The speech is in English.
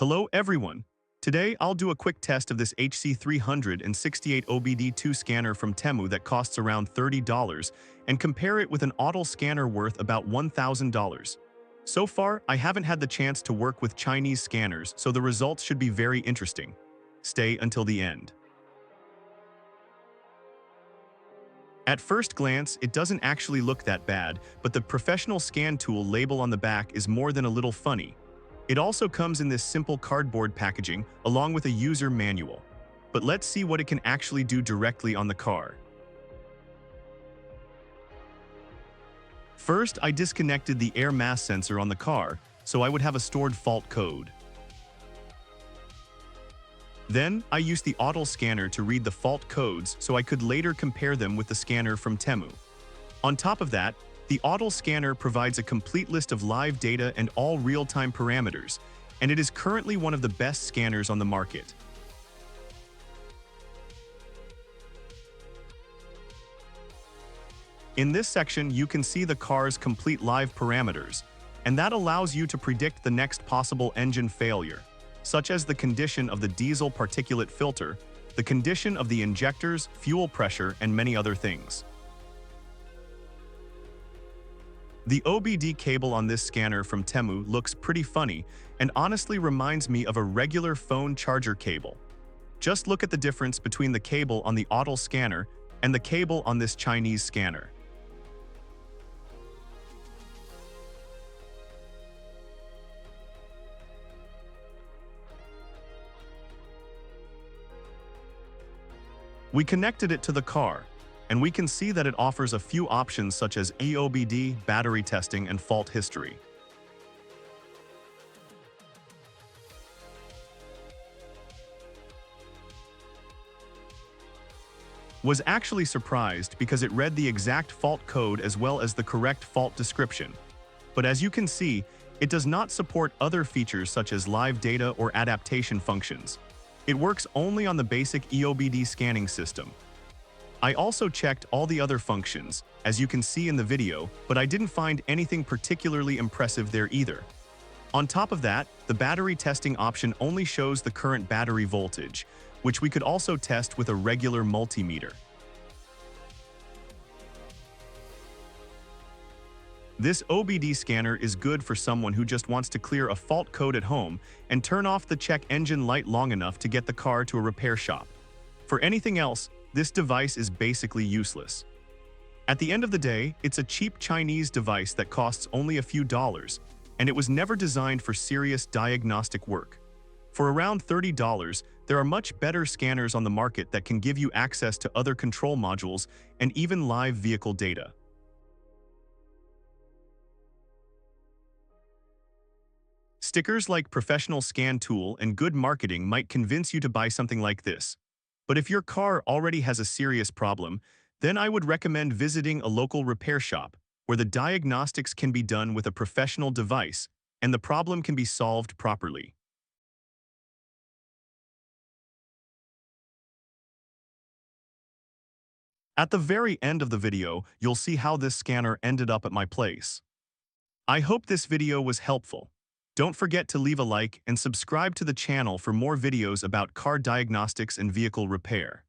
Hello everyone! Today I'll do a quick test of this HC368 OBD2 scanner from Temu that costs around $30 and compare it with an Autel scanner worth about $1,000. So far, I haven't had the chance to work with Chinese scanners, so the results should be very interesting. Stay until the end. At first glance, it doesn't actually look that bad, but the professional scan tool label on the back is more than a little funny. It also comes in this simple cardboard packaging, along with a user manual. But let's see what it can actually do directly on the car. First, I disconnected the air mass sensor on the car, so I would have a stored fault code. Then, I used the Autel scanner to read the fault codes so I could later compare them with the scanner from Temu. On top of that, the Autel scanner provides a complete list of live data and all real-time parameters, and it is currently one of the best scanners on the market. In this section, you can see the car's complete live parameters, and that allows you to predict the next possible engine failure, such as the condition of the diesel particulate filter, the condition of the injectors, fuel pressure, and many other things. The OBD cable on this scanner from Temu looks pretty funny and honestly reminds me of a regular phone charger cable. Just look at the difference between the cable on the Autel scanner and the cable on this Chinese scanner. We connected it to the car, and we can see that it offers a few options such as EOBD, battery testing, and fault history. Was actually surprised because it read the exact fault code as well as the correct fault description. But as you can see, it does not support other features such as live data or adaptation functions. It works only on the basic EOBD scanning system. I also checked all the other functions, as you can see in the video, but I didn't find anything particularly impressive there either. On top of that, the battery testing option only shows the current battery voltage, which we could also test with a regular multimeter. This OBD scanner is good for someone who just wants to clear a fault code at home and turn off the check engine light long enough to get the car to a repair shop. For anything else, this device is basically useless. At the end of the day, it's a cheap Chinese device that costs only a few dollars, and it was never designed for serious diagnostic work. For around $30, there are much better scanners on the market that can give you access to other control modules and even live vehicle data. Stickers like professional scan tool and good marketing might convince you to buy something like this. But if your car already has a serious problem, then I would recommend visiting a local repair shop where the diagnostics can be done with a professional device and the problem can be solved properly. At the very end of the video, you'll see how this scanner ended up at my place. I hope this video was helpful. Don't forget to leave a like and subscribe to the channel for more videos about car diagnostics and vehicle repair.